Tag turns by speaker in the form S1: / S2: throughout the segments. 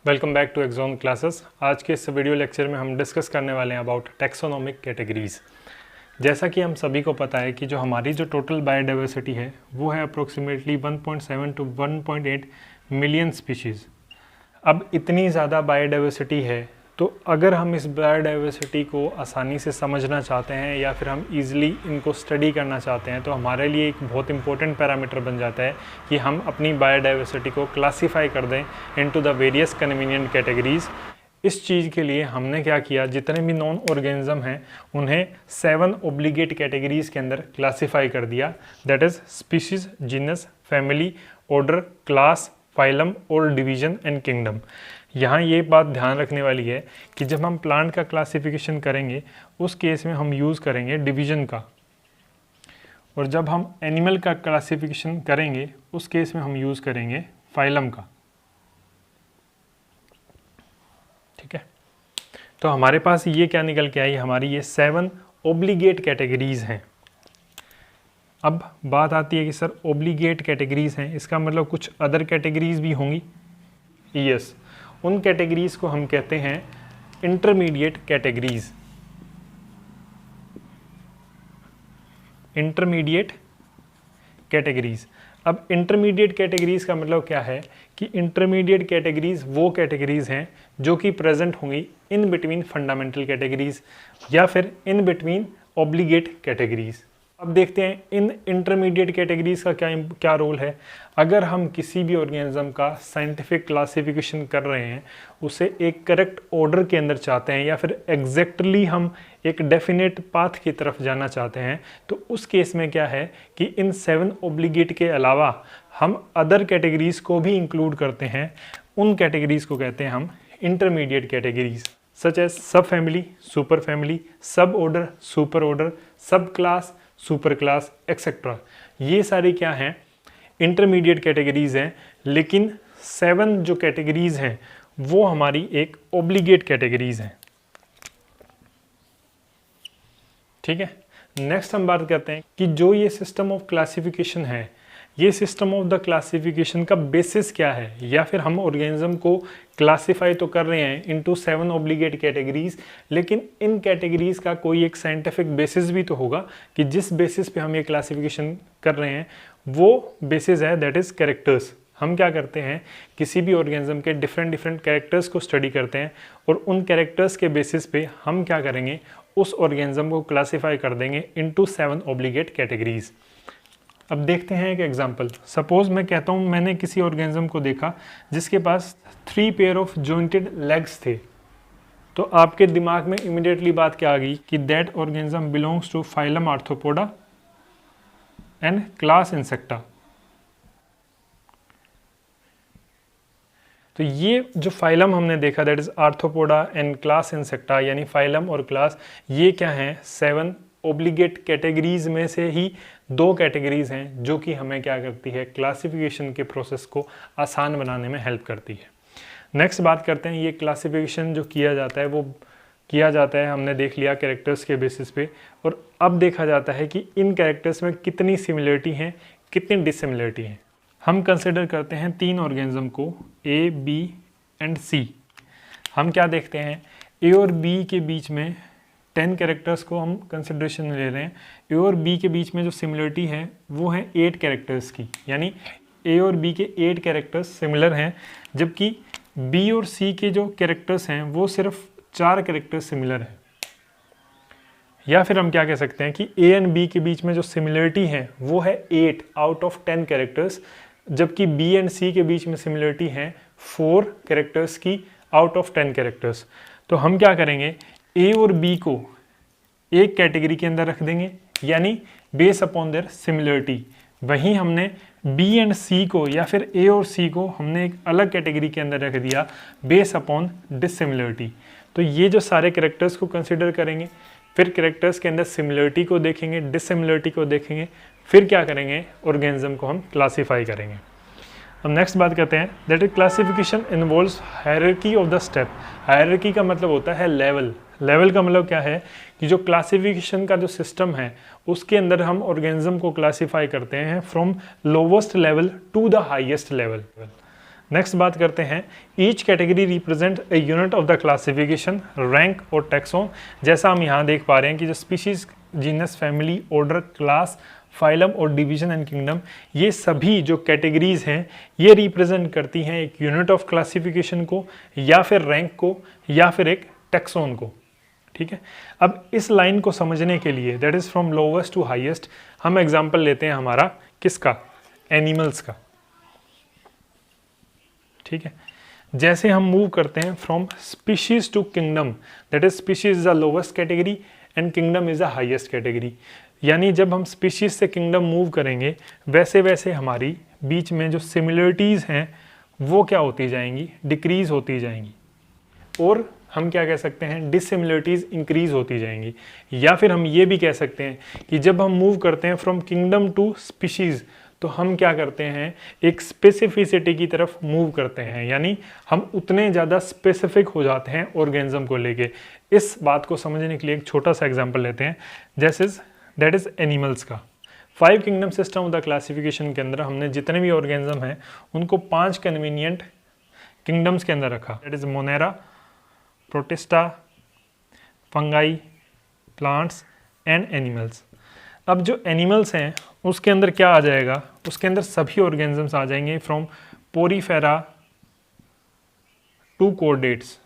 S1: Welcome back to Axon classes. आज के इस वीडियो लेक्चर में हम डिस्कस करने वाले हैं अबाउट टैक्सोनॉमिक कैटेगरीज। जैसा कि हम सभी को पता है कि जो हमारी जो टोटल बायोडाइवर्सिटी है वो है अप्रोक्सीमेटली 1.7 टू 1.8 मिलियन स्पीशीज़। अब इतनी ज़्यादा बायोडाइवर्सिटी है तो अगर हम इस बायोडाइवर्सिटी को आसानी से समझना चाहते हैं या फिर हम इजीली इनको स्टडी करना चाहते हैं तो हमारे लिए एक बहुत इंपॉर्टेंट पैरामीटर बन जाता है कि हम अपनी बायोडाइवर्सिटी को क्लासीफाई कर दें into the various convenient categories. इस चीज़ के लिए हमने क्या किया, जितने भी नॉन ऑर्गेनिज्म हैं उन्हें 7 ऑब्लिगेट कैटेगरीज के अंदर क्लासीफाई कर दिया। That is species, genus, family, order, class, phylum और डिवीजन एंड किंगडम। यहाँ ये बात ध्यान रखने वाली है कि जब हम प्लांट का क्लासिफिकेशन करेंगे उस केस में हम यूज़ करेंगे डिवीजन का, और जब हम एनिमल का क्लासिफिकेशन करेंगे उस केस में हम यूज़ करेंगे फाइलम का। ठीक है, तो हमारे पास ये क्या निकल के आई, हमारी ये 7 ऑब्लिगेट कैटेगरीज हैं। अब बात आती है कि सर ऑब्लिगेट कैटेगरीज हैं, इसका मतलब कुछ अदर कैटेगरीज भी होंगी। यस, उन कैटेगरीज को हम कहते हैं इंटरमीडिएट कैटेगरीज। Intermediate categories. अब इंटरमीडिएट कैटेगरीज का मतलब क्या है कि इंटरमीडिएट कैटेगरीज वो कैटेगरीज हैं जो कि प्रेजेंट होंगी इन बिटवीन फंडामेंटल कैटेगरीज या फिर इन बिटवीन ऑब्लिगेट कैटेगरीज। अब देखते हैं इन इंटरमीडिएट कैटेगरीज का क्या रोल है। अगर हम किसी भी ऑर्गेनिज्म का साइंटिफिक क्लासिफिकेशन कर रहे हैं, उसे एक करेक्ट ऑर्डर के अंदर चाहते हैं या फिर एग्जैक्टली हम एक डेफिनेट पाथ की तरफ जाना चाहते हैं, तो उस केस में क्या है कि इन 7 ऑब्लिगेट के अलावा हम अदर कैटेगरीज को भी इंक्लूड करते हैं। उन कैटेगरीज को कहते हैं हम इंटरमीडिएट कैटेगरीज, सच एज सब फैमिली, सुपर फैमिली, सब ऑर्डर, सुपर ऑर्डर, सब क्लास, सुपर क्लास एक्सेट्रा। ये सारी क्या हैं, इंटरमीडिएट कैटेगरीज हैं। लेकिन 7 जो कैटेगरीज हैं वो हमारी एक ऑब्लिगेट कैटेगरीज हैं। ठीक है, नेक्स्ट हम बात करते हैं कि जो ये सिस्टम ऑफ क्लासिफिकेशन है, ये सिस्टम ऑफ द क्लासिफिकेशन का बेसिस क्या है, या फिर हम ऑर्गेनिज्म को क्लासीफाई तो कर रहे हैं इनटू 7 ऑब्लिगेट कैटेगरीज, लेकिन इन कैटेगरीज का कोई एक साइंटिफिक बेसिस भी तो होगा कि जिस बेसिस पे हम ये क्लासिफिकेशन कर रहे हैं वो बेसिस है, दैट इज़ कैरेक्टर्स। हम क्या करते हैं, किसी भी ऑर्गेनिज्म के डिफरेंट कैरेक्टर्स को स्टडी करते हैं और उन कैरेक्टर्स के बेसिस पे हम क्या करेंगे, उस ऑर्गेनिज्म को क्लासीफाई कर देंगे इनटू 7 ऑब्लिगेट कैटेगरीज। अब देखते हैं एक एग्जांपल। सपोज मैं कहता हूँ मैंने किसी ऑर्गेनिज्म को देखा जिसके पास 3 पेयर ऑफ जॉइंटेड लेग्स थे, तो आपके दिमाग में इमीडिएटली बात क्या आ गई कि that organism belongs to phylum Arthropoda and class Insecta. तो ये जो फाइलम हमने देखा that is Arthropoda and class Insecta, यानी फाइलम और क्लास, ये क्या हैं, 7 ऑब्लिगेट कैटेगरीज में से ही 2 कैटेगरीज हैं जो कि हमें क्या करती है, क्लासिफिकेशन के प्रोसेस को आसान बनाने में हेल्प करती है। नेक्स्ट बात करते हैं, ये क्लासिफिकेशन जो किया जाता है वो किया जाता है, हमने देख लिया कैरेक्टर्स के बेसिस पे, और अब देखा जाता है कि इन कैरेक्टर्स में कितनी सिमिलरिटी हैं, कितनी डिसिमिलरिटी हैं। हम कंसिडर करते हैं 3 ऑर्गेनिज्म को, ए, बी एंड सी। हम क्या देखते हैं, ए और बी के बीच में 10 कैरेक्टर्स को हम कंसिडरेशन में ले रहे हैं। ए और बी के बीच में जो सिमिलरिटी है वो है 8 कैरेक्टर्स की, यानी ए और बी के 8 कैरेक्टर्स सिमिलर हैं, जबकि बी और सी के जो कैरेक्टर्स हैं वो सिर्फ 4 कैरेक्टर्स सिमिलर हैं। या फिर हम क्या कह सकते हैं कि ए एंड बी के बीच में जो सिमिलरिटी है वो है 8 आउट ऑफ 10 कैरेक्टर्स, जबकि बी एंड सी के बीच में सिमिलरिटी है 4 कैरेक्टर्स की आउट ऑफ 10 कैरेक्टर्स। तो हम क्या करेंगे, ए और बी को एक कैटेगरी के अंदर रख देंगे, यानी बेस अपॉन देयर सिमिलरिटी। वहीं हमने बी एंड सी को या फिर ए और सी को हमने एक अलग कैटेगरी के अंदर रख दिया बेस अपॉन डिसिमिलरिटी। तो ये जो सारे कैरेक्टर्स को कंसिडर करेंगे, फिर कैरेक्टर्स के अंदर सिमिलरिटी को देखेंगे, डिसिमिलरिटी को देखेंगे, फिर क्या करेंगे, ऑर्गेनिज्म को हम क्लासीफाई करेंगे। अब नेक्स्ट बात करते हैं, that is classification involves hierarchy of the step. Hierarchy का मतलब होता है लेवल। लेवल का मतलब क्या है कि जो क्लासिफिकेशन का जो सिस्टम है उसके अंदर हम ऑर्गेनिज्म को क्लासीफाई करते हैं from lowest level to the highest level. Next बात करते हैं, each category represent a unit of the classification, rank और टैक्सोन। जैसा हम यहाँ देख पा रहे हैं कि जो species, genus, family, order, class, phylum और डिवीजन एंड किंगडम, ये सभी जो कैटेगरीज हैं ये रिप्रेजेंट करती हैं एक यूनिट ऑफ क्लासिफिकेशन को, या फिर रैंक को, या फिर एक टैक्सोन को। ठीक है, अब इस लाइन को समझने के लिए, that is from lowest to highest, हम एग्जांपल लेते हैं हमारा किसका, एनिमल्स का। ठीक है, जैसे हम मूव करते हैं from species to kingdom, that is species is the lowest category and kingdom is the highest category. यानी जब हम स्पीशीज से किंगडम मूव करेंगे वैसे वैसे हमारी बीच में जो सिमिलरिटीज़ हैं वो क्या होती जाएंगी, डिक्रीज होती जाएंगी, और हम क्या कह सकते हैं, डिसिमिलरिटीज़ इंक्रीज होती जाएंगी। या फिर हम ये भी कह सकते हैं कि जब हम मूव करते हैं फ्रॉम किंगडम टू स्पीशीज़ तो हम क्या करते हैं, एक स्पेसिफिसिटी की तरफ मूव करते हैं, यानी हम उतने ज़्यादा स्पेसिफिक हो जाते हैं ऑर्गेनिज्म को लेके। इस बात को समझने के लिए एक छोटा सा एग्जांपल लेते हैं, जैसे दैट इज़ एनिमल्स का। 5 kingdom system of the classification के अंदर हमने जितने भी ऑर्गेनिज्म हैं उनको 5 कन्वीनियंट किंगडम्स के अंदर रखा, that is Monera, protista, fungi, plants and animals. अब जो एनिमल्स हैं उसके अंदर क्या आ जाएगा, उसके अंदर सभी ऑर्गेनिजम्स आ जाएंगे from Porifera to chordates.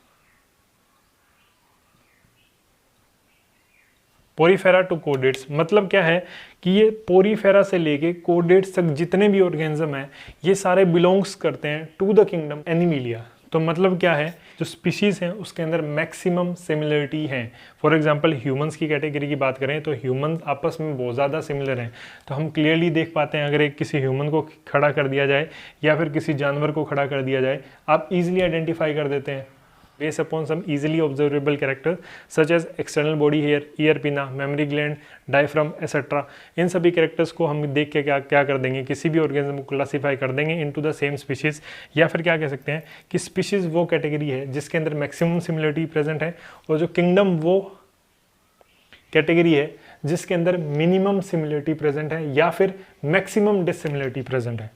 S1: Porifera to chordates मतलब क्या है कि ये पोरीफेरा से लेके कोर्डेट्स तक जितने भी ऑर्गेनिज्म हैं ये सारे बिलोंग्स करते हैं टू द किंगडम एनिमिलिया। तो मतलब क्या है, जो स्पीशीज़ हैं उसके अंदर मैक्सिमम सिमिलरिटी है। फॉर एग्जांपल ह्यूमंस की कैटेगरी की बात करें तो ह्यूमन आपस में बहुत ज़्यादा सिमिलर हैं। तो हम क्लियरली देख पाते हैं, अगर एक किसी ह्यूमन को खड़ा कर दिया जाए या फिर किसी जानवर को खड़ा कर दिया जाए, आप इजीली आइडेंटिफाई कर देते हैं based upon some easily observable characters such as external body hair, ear pinna, memory gland, diaphragm etc. इन सभी कैरेक्टर्स को हम देख के क्या कर देंगे, किसी भी ऑर्गेनिज्म को क्लासीफाई कर देंगे इनटू द सेम स्पीशीज। या फिर क्या कह सकते हैं कि स्पीशीज वो कैटेगरी है जिसके अंदर मैक्सिमम सिमिलरिटी प्रेजेंट है, और जो किंगडम वो कैटेगरी है जिसके अंदर मिनिमम सिमिलरिटी प्रेजेंट है या फिर मैक्सिमम डिसिमिलरिटी प्रेजेंट है।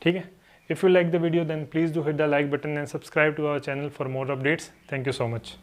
S1: ठीक है, if you like the video then please do hit the like button and subscribe to our channel for more updates. Thank you so much.